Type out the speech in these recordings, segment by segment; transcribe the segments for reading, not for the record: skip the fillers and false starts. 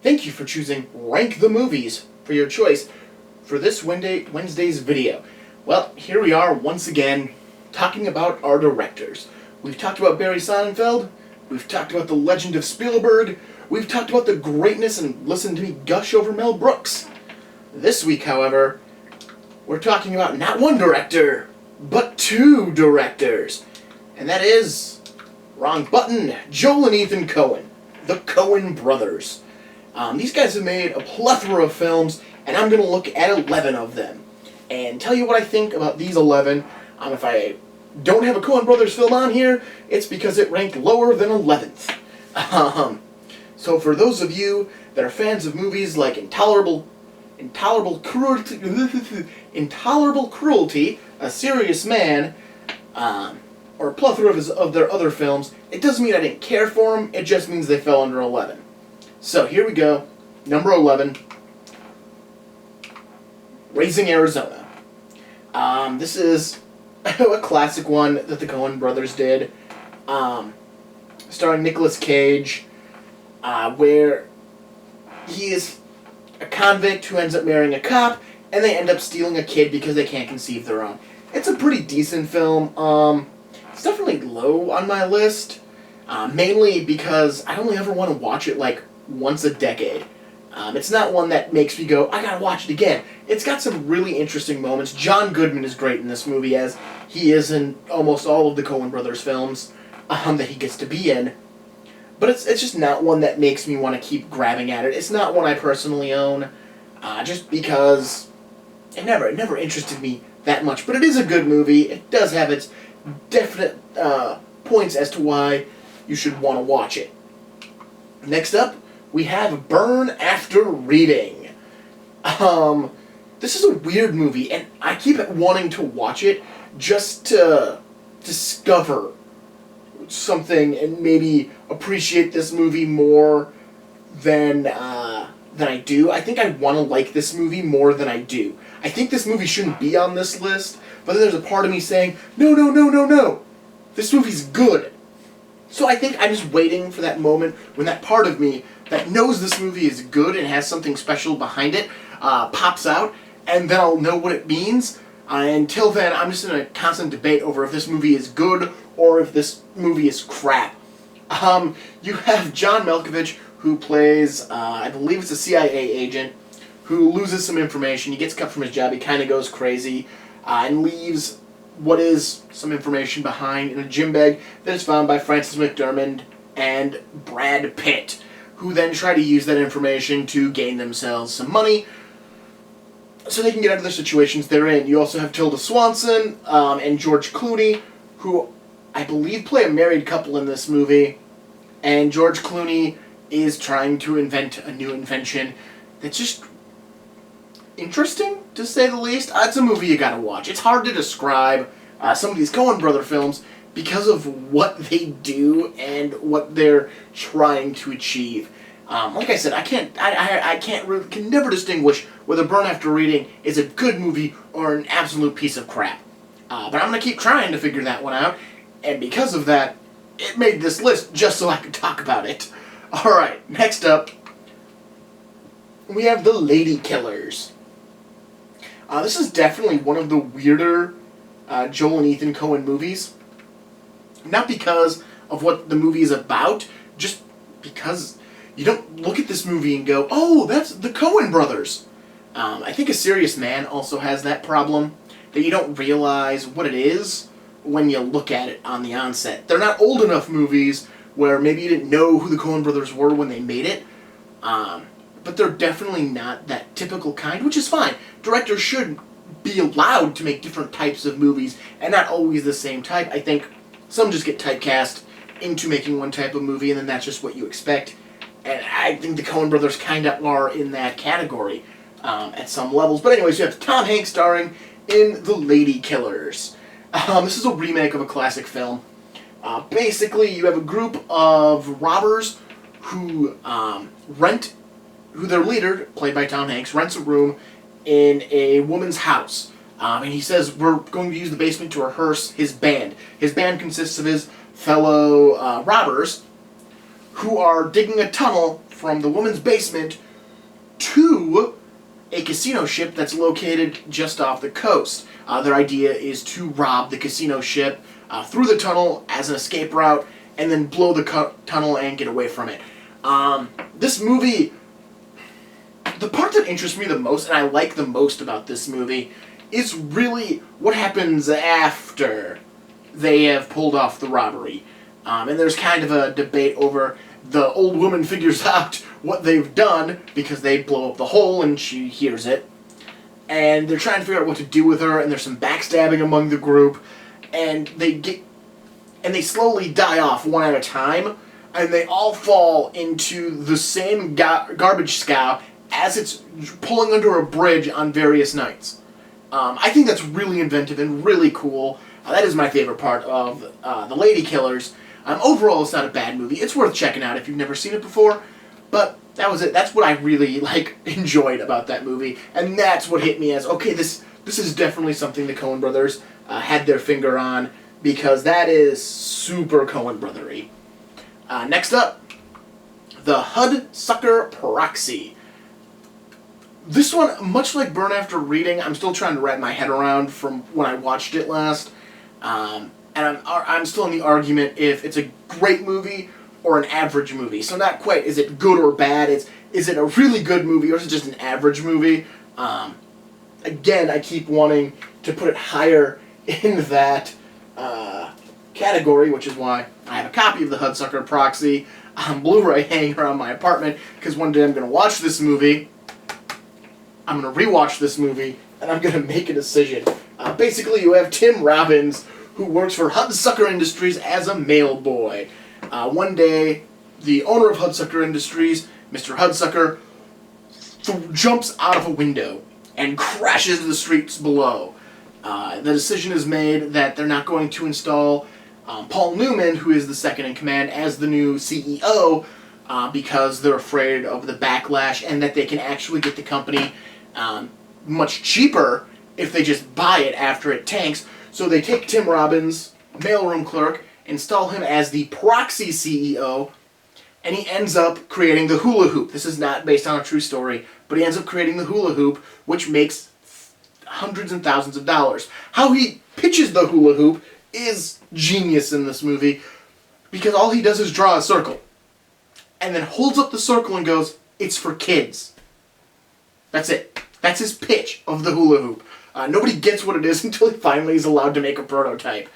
Thank you for choosing Rank the Movies for your choice for this Wednesday's video. Well, here we are once again talking about our directors. We've talked about Barry Sonnenfeld, we've talked about the legend of Spielberg, we've talked about the greatness and listened to me gush over Mel Brooks. This week, however, we're talking about not one director, but two directors. And that is, wrong button, Joel and Ethan Cohen, the Cohen Brothers. These guys have made a plethora of films, and I'm going to look at 11 of them and tell you what I think about these 11. If I don't have a Cohen Brothers film on here, it's because it ranked lower than 11th. So for those of you that are fans of movies like Intolerable Cruelty, A Serious Man, or a plethora of their other films, it doesn't mean I didn't care for them, it just means they fell under 11. So here we go, number 11, Raising Arizona. This is a classic one that the Coen Brothers did, starring Nicolas Cage, where he is a convict who ends up marrying a cop, and they end up stealing a kid because they can't conceive their own. It's a pretty decent film. It's definitely low on my list, mainly because I only ever want to watch it like once a decade. It's not one that makes me go, I gotta watch it again. It's got some really interesting moments. John Goodman is great in this movie, as he is in almost all of the Coen Brothers films that he gets to be in. But it's just not one that makes me want to keep grabbing at it. It's not one I personally own, just because it never interested me that much. But it is a good movie. It does have its definite points as to why you should want to watch it. Next up, we have Burn After Reading. This is a weird movie, and I keep wanting to watch it just to discover something and maybe appreciate this movie more than I do. I think I want to like this movie more than I do. I think this movie shouldn't be on this list, but then there's a part of me saying, no, this movie's good. So I think I'm just waiting for that moment when that part of me that knows this movie is good and has something special behind it pops out, and then I'll know what it means. Until then, I'm just in a constant debate over if this movie is good or if this movie is crap. You have John Malkovich, who plays, I believe it's a CIA agent, who loses some information. He gets cut from his job, he kind of goes crazy, and leaves what is some information behind in a gym bag that is found by Frances McDormand and Brad Pitt, who then try to use that information to gain themselves some money so they can get out of the situations they're in. You also have Tilda Swanson and George Clooney, who I believe play a married couple in this movie, and George Clooney is trying to invent a new invention that's just interesting, to say the least. It's a movie you gotta watch. It's hard to describe some of these Coen Brother films because of what they do and what they're trying to achieve. Like I said, I can never distinguish whether Burn After Reading is a good movie or an absolute piece of crap. But I'm gonna keep trying to figure that one out, and because of that, it made this list just so I could talk about it. Alright, next up, we have the Ladykillers. This is definitely one of the weirder Joel and Ethan Cohen movies. Not because of what the movie is about, just because you don't look at this movie and go, oh, that's the Coen Brothers. I think A Serious Man also has that problem, that you don't realize what it is when you look at it on the onset. They're not old enough movies where maybe you didn't know who the Coen Brothers were when they made it, but they're definitely not that typical kind, which is fine. Directors should be allowed to make different types of movies, and not always the same type. I think some just get typecast into making one type of movie, and then that's just what you expect. And I think the Coen Brothers kind of are in that category at some levels. But anyways, you have Tom Hanks starring in The Ladykillers. This is a remake of a classic film. Basically, you have a group of robbers who their leader, played by Tom Hanks, rents a room in a woman's house. And he says, we're going to use the basement to rehearse his band. His band consists of his fellow robbers who are digging a tunnel from the woman's basement to a casino ship that's located just off the coast. Their idea is to rob the casino ship through the tunnel as an escape route, and then blow the tunnel and get away from it. This movie, the part that interests me the most, and I like the most about this movie, is really what happens after they have pulled off the robbery. And there's kind of a debate over the old woman figures out what they've done because they blow up the hole and she hears it. And they're trying to figure out what to do with her, and there's some backstabbing among the group, and they slowly die off one at a time, and they all fall into the same garbage scow as it's pulling under a bridge on various nights. I think that's really inventive and really cool. That is my favorite part of the Ladykillers. Overall, it's not a bad movie. It's worth checking out if you've never seen it before. But that was it. That's what I really enjoyed about that movie, and that's what hit me as, okay, this is definitely something the Coen Brothers had their finger on, because that is super Coen Brothery. Next up, the Hudsucker Proxy. This one, much like Burn After Reading, I'm still trying to wrap my head around from when I watched it last. And I'm still in the argument if it's a great movie or an average movie. So not quite, is it good or bad? Is it a really good movie, or is it just an average movie? Again, I keep wanting to put it higher in that category, which is why I have a copy of the Hudsucker Proxy on Blu-ray hanging around my apartment, because one day I'm going to watch this movie, I'm going to rewatch this movie, and I'm going to make a decision. Basically, you have Tim Robbins, who works for Hudsucker Industries as a mail boy. One day, the owner of Hudsucker Industries, Mr. Hudsucker, jumps out of a window and crashes to the streets below. The decision is made that they're not going to install Paul Newman, who is the second in command, as the new CEO, because they're afraid of the backlash and that they can actually get the company much cheaper if they just buy it after it tanks. So they take Tim Robbins, mailroom clerk, install him as the proxy CEO, and he ends up creating the hula hoop. This is not based on a true story, but he ends up creating the hula hoop, which makes hundreds and thousands of dollars. How he pitches the hula hoop is genius in this movie, because all he does is draw a circle, and then holds up the circle and goes, "It's for kids." That's it. That's his pitch of the hula hoop. Nobody gets what it is until he finally is allowed to make a prototype.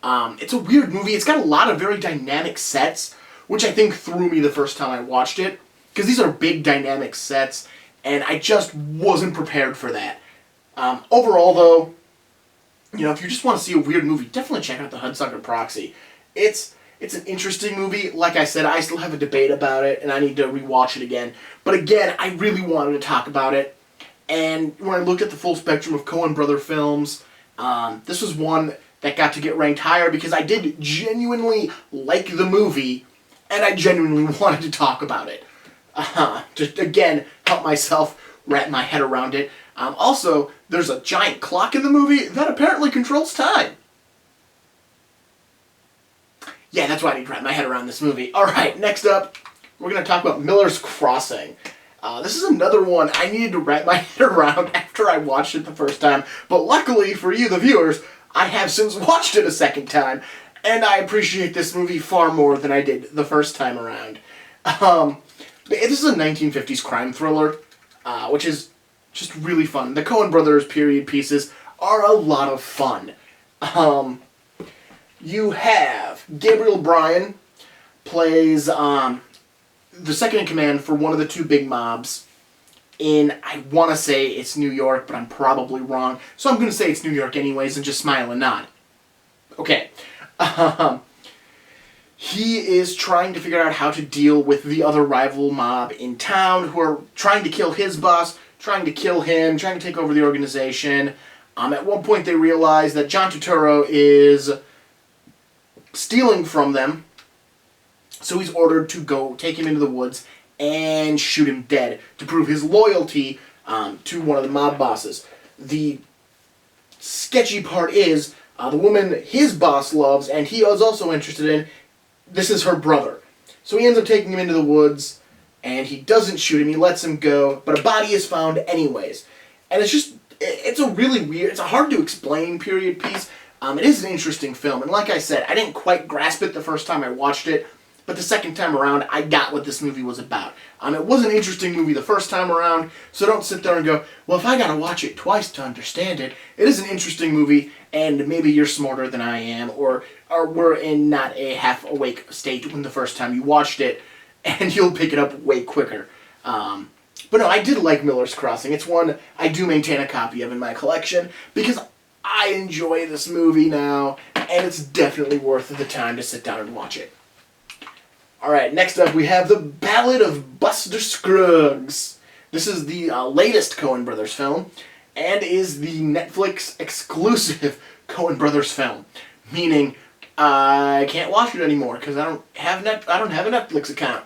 It's a weird movie. It's got a lot of very dynamic sets, which I think threw me the first time I watched it, because these are big dynamic sets, and I just wasn't prepared for that. Overall, though, if you just want to see a weird movie, definitely check out the Hudsucker Proxy. It's an interesting movie. Like I said, I still have a debate about it, and I need to rewatch it again. But again, I really wanted to talk about it. And when I looked at the full spectrum of Coen Brother films, this was one that got to get ranked higher because I did genuinely like the movie, and I genuinely wanted to talk about it. Just, again, help myself wrap my head around it. Also, there's a giant clock in the movie that apparently controls time. Yeah, that's why I need to wrap my head around this movie. Alright, next up, we're going to talk about Miller's Crossing. This is another one I needed to wrap my head around after I watched it the first time, but luckily for you, the viewers, I have since watched it a second time, and I appreciate this movie far more than I did the first time around. This is a 1950s crime thriller, which is just really fun. The Coen Brothers period pieces are a lot of fun. You have Gabriel Bryan plays the second in command for one of the two big mobs in, I want to say it's New York, but I'm probably wrong. So I'm going to say it's New York anyways and just smile and nod. Okay. He is trying to figure out how to deal with the other rival mob in town who are trying to kill his boss, trying to kill him, trying to take over the organization. At one point they realize that John Turturro is stealing from them, so he's ordered to go take him into the woods and shoot him dead to prove his loyalty to one of the mob bosses. The sketchy part is the woman his boss loves and he is also interested in, this is her brother. So he ends up taking him into the woods and he doesn't shoot him, he lets him go, but a body is found anyways. And it's a really weird, it's a hard to explain period piece. It is an interesting film, and like I said, I didn't quite grasp it the first time I watched it, but the second time around, I got what this movie was about. It was an interesting movie the first time around, so don't sit there and go, well, if I gotta watch it twice to understand it, it is an interesting movie, and maybe you're smarter than I am, or we're in not a half-awake state when the first time you watched it, and you'll pick it up way quicker. But no, I did like Miller's Crossing. It's one I do maintain a copy of in my collection, because I enjoy this movie now, and it's definitely worth the time to sit down and watch it. Alright, next up we have The Ballad of Buster Scruggs. This is the latest Cohen Brothers film, and is the Netflix exclusive Cohen Brothers film. Meaning, I can't watch it anymore, because I don't have a Netflix account.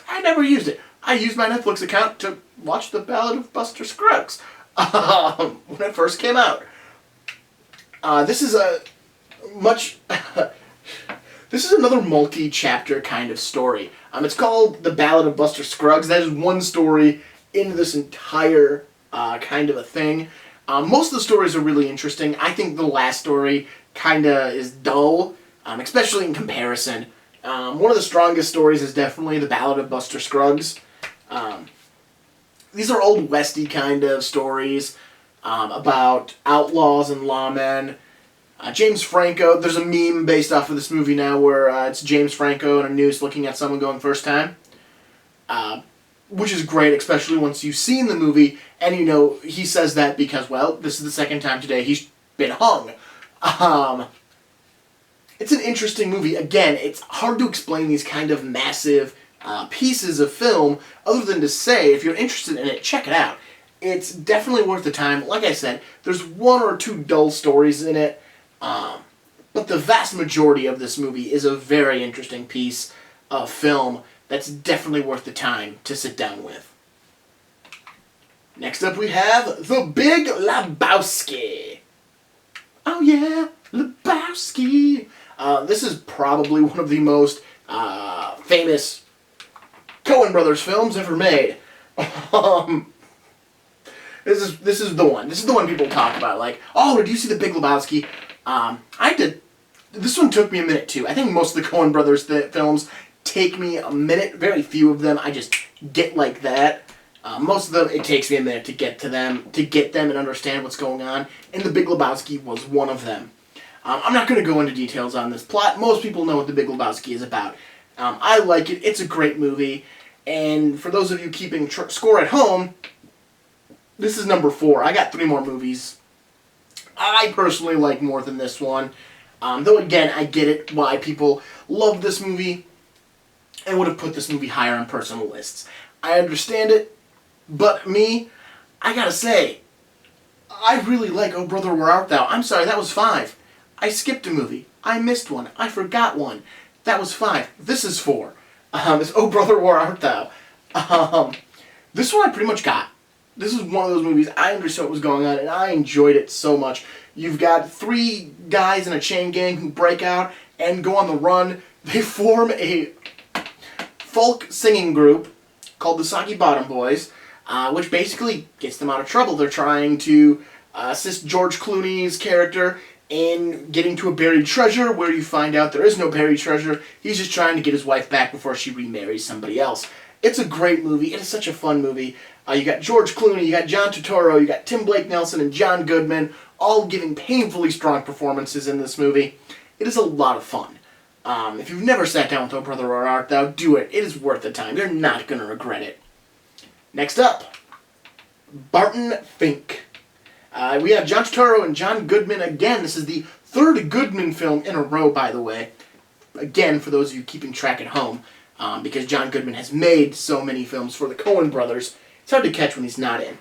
I never used it. I used my Netflix account to watch The Ballad of Buster Scruggs when it first came out. This is a much... This is another multi-chapter kind of story. It's called The Ballad of Buster Scruggs. That is one story in this entire kind of a thing. Most of the stories are really interesting. I think the last story kind of is dull, especially in comparison. One of the strongest stories is definitely The Ballad of Buster Scruggs. These are old westy kind of stories about outlaws and lawmen. James Franco, there's a meme based off of this movie now where it's James Franco in a noose looking at someone going first time. Which is great, especially once you've seen the movie and you know he says that because, well, this is the second time today he's been hung. It's an interesting movie. Again, it's hard to explain these kind of massive pieces of film other than to say, if you're interested in it, check it out. It's definitely worth the time. Like I said, there's one or two dull stories in it. But the vast majority of this movie is a very interesting piece of film that's definitely worth the time to sit down with. Next up we have The Big Lebowski. Oh yeah, Lebowski. This is probably one of the most famous Coen Brothers films ever made. This is the one. This is the one people talk about. Like, oh, did you see The Big Lebowski? I did. This one took me a minute too. I think most of the Coen Brothers films take me a minute. Very few of them I just get like that. Most of them it takes me a minute to get them and understand what's going on. And The Big Lebowski was one of them. I'm not going to go into details on this plot. Most people know what The Big Lebowski is about. I like it. It's a great movie. And for those of you keeping score at home, this is number 4. I got 3 more movies I personally like more than this one. Though again, I get it why people love this movie and would have put this movie higher on personal lists. I understand it, but me, I gotta say, I really like Oh Brother, Where Art Thou? I'm sorry, that was 5. I skipped a movie. I missed one. I forgot one. That was 5. This is 4. It's Oh Brother, Where Art Thou? This one I pretty much got. This is one of those movies I understood what was going on, and I enjoyed it so much. You've got 3 guys in a chain gang who break out and go on the run. They form a folk singing group called the Soggy Bottom Boys, which basically gets them out of trouble. They're trying to assist George Clooney's character in getting to a buried treasure, where you find out there is no buried treasure. He's just trying to get his wife back before she remarries somebody else. It's a great movie. It is such a fun movie. You got George Clooney, you got John Turturro, you got Tim Blake Nelson and John Goodman, all giving painfully strong performances in this movie. It is a lot of fun. If you've never sat down with Oh Brother, Where Art Thou, do it. It is worth the time. You're not going to regret it. Next up, Barton Fink. We have John Turturro and John Goodman again. This is the 3rd Goodman film in a row, by the way. Again, for those of you keeping track at home, because John Goodman has made so many films for the Coen Brothers. It's hard to catch when he's not in.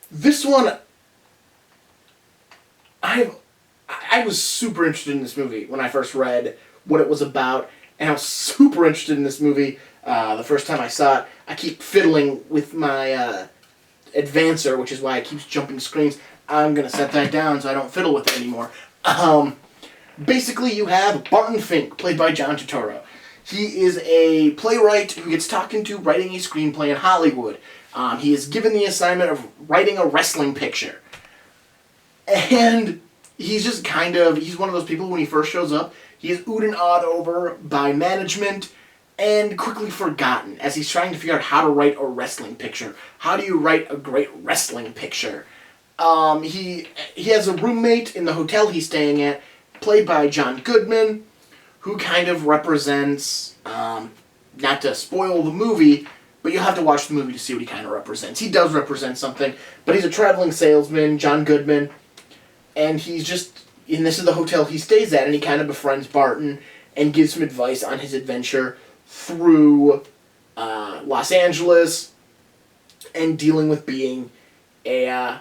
This one, I was super interested in this movie when I first read what it was about, and I was super interested in this movie the first time I saw it. I keep fiddling with my advancer, which is why it keeps jumping screens. I'm going to set that down so I don't fiddle with it anymore. Basically, you have Barton Fink, played by John Turturro. He is a playwright who gets talked into writing a screenplay in Hollywood. He is given the assignment of writing a wrestling picture. And he's just he's one of those people when he first shows up, he is oohed and awed over by management and quickly forgotten as he's trying to figure out how to write a wrestling picture. How do you write a great wrestling picture? He has a roommate in the hotel he's staying at, played by John Goodman, who kind of represents, not to spoil the movie, but you'll have to watch the movie to see what he kind of represents. He does represent something, but he's a traveling salesman, John Goodman, and he's just, and this is the hotel he stays at, and he kind of befriends Barton and gives him advice on his adventure through Los Angeles and dealing with being a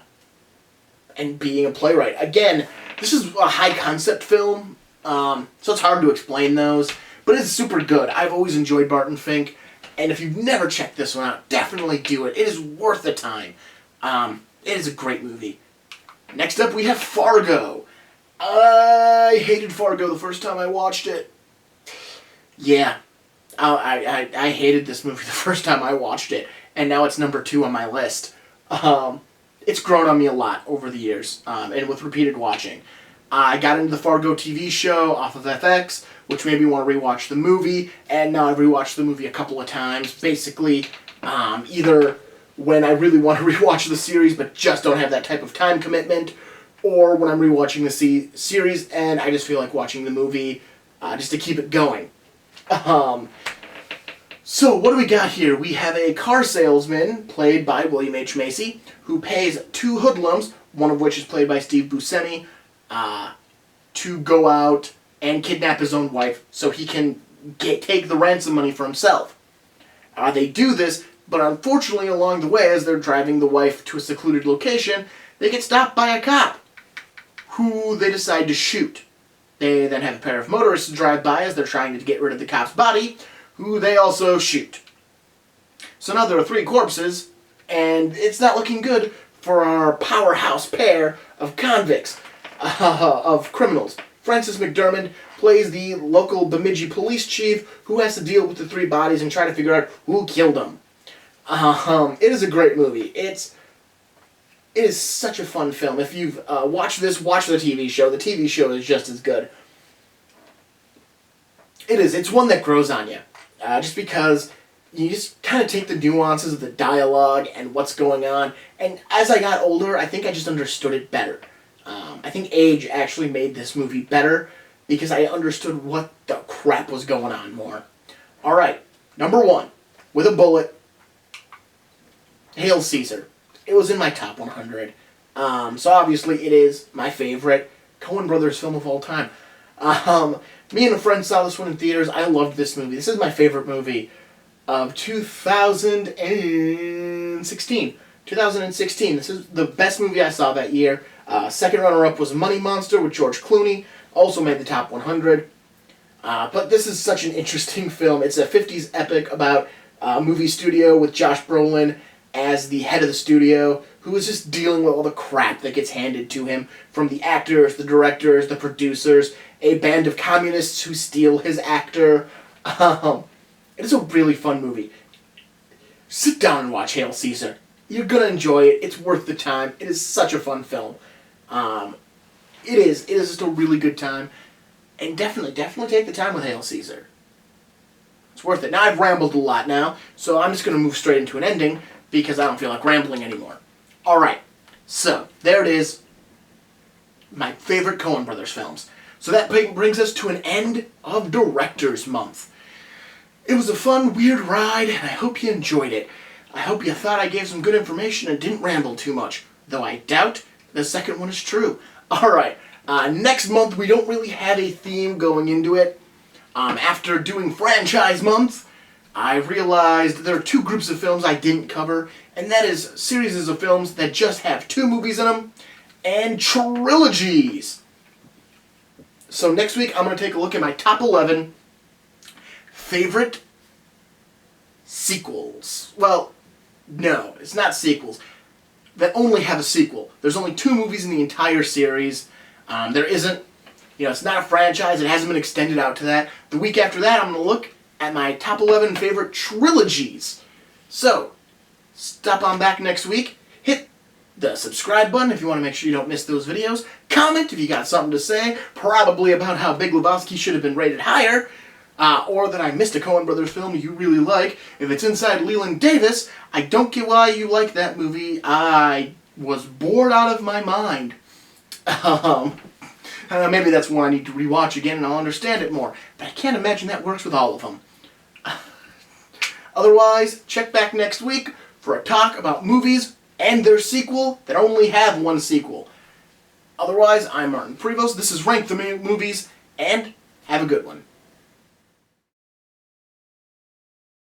playwright. Again, this is a high-concept film, so it's hard to explain those, but it's super good. I've always enjoyed Barton Fink, and if you've never checked this one out, definitely do it. It is worth the time. It is a great movie. Next up, we have Fargo. I hated Fargo the first time I watched it. Yeah, I hated this movie the first time I watched it, and now it's number 2 on my list. It's grown on me a lot over the years, and with repeated watching. I got into the Fargo TV show off of FX, which made me want to rewatch the movie, and now I've rewatched the movie a couple of times. Basically, either when I really want to rewatch the series but just don't have that type of time commitment, or when I'm rewatching the series and I just feel like watching the movie just to keep it going. So what do we got here? We have a car salesman, played by William H. Macy, who pays 2 hoodlums, one of which is played by Steve Buscemi, to go out and kidnap his own wife so he can take the ransom money for himself. They do this, but unfortunately along the way, as they're driving the wife to a secluded location, they get stopped by a cop, who they decide to shoot. They then have a pair of motorists drive by as they're trying to get rid of the cop's body, who they also shoot. So now there are 3 corpses, and it's not looking good for our powerhouse pair of convicts, of criminals. Francis McDermott plays the local Bemidji police chief who has to deal with the 3 bodies and try to figure out who killed them. It is a great movie. It is such a fun film. If you've watched this, watch the TV show. The TV show is just as good. It is. It's one that grows on you. Just because you just kind of take the nuances of the dialogue and what's going on. And as I got older, I think I just understood it better. I think age actually made this movie better because I understood what the crap was going on more. Alright, number 1, with a bullet, Hail Caesar. It was in my top 100. So obviously it is my favorite Cohen Brothers film of all time. Me and a friend saw this one in theaters. I loved this movie. This is my favorite movie of 2016. 2016. This is the best movie I saw that year. Second runner-up was Money Monster with George Clooney. Also made the top 100. But this is such an interesting film. It's a 50s epic about a movie studio with Josh Brolin as the head of the studio, who is just dealing with all the crap that gets handed to him from the actors, the directors, the producers, a band of communists who steal his actor. It is a really fun movie. Sit down and watch Hail Caesar. You're going to enjoy it. It's worth the time. It is such a fun film. It is just a really good time. And definitely take the time with Hail Caesar. It's worth it. Now I've rambled a lot now, so I'm just going to move straight into an ending because I don't feel like rambling anymore. Alright, so there it is. My favorite Coen Brothers films. So that brings us to an end of Directors Month. It was a fun, weird ride, and I hope you enjoyed it. I hope you thought I gave some good information and didn't ramble too much, though I doubt the second one is true. Alright, next month we don't really have a theme going into it. After doing Franchise Month, I realized there are 2 groups of films I didn't cover, and that is series of films that just have 2 movies in them, and trilogies. So next week I'm going to take a look at my top 11 favorite sequels. Well, no, it's not sequels. That only have a sequel. There's only 2 movies in the entire series. There isn't, it's not a franchise. It hasn't been extended out to that. The week after that, I'm going to look at my top 11 favorite trilogies. So, stop on back next week. Hit the subscribe button if you want to make sure you don't miss those videos. Comment if you got something to say, probably about how Big Lebowski should have been rated higher, or that I missed a Cohen Brothers film you really like. If it's Inside Llewyn Davis, I don't get why you like that movie. I was bored out of my mind. Maybe that's one I need to rewatch again and I'll understand it more. But I can't imagine that works with all of them. Otherwise, check back next week for a talk about movies and their sequel that only have one sequel. Otherwise, I'm Martin Prevost. This is Rank the Movies, and have a good one.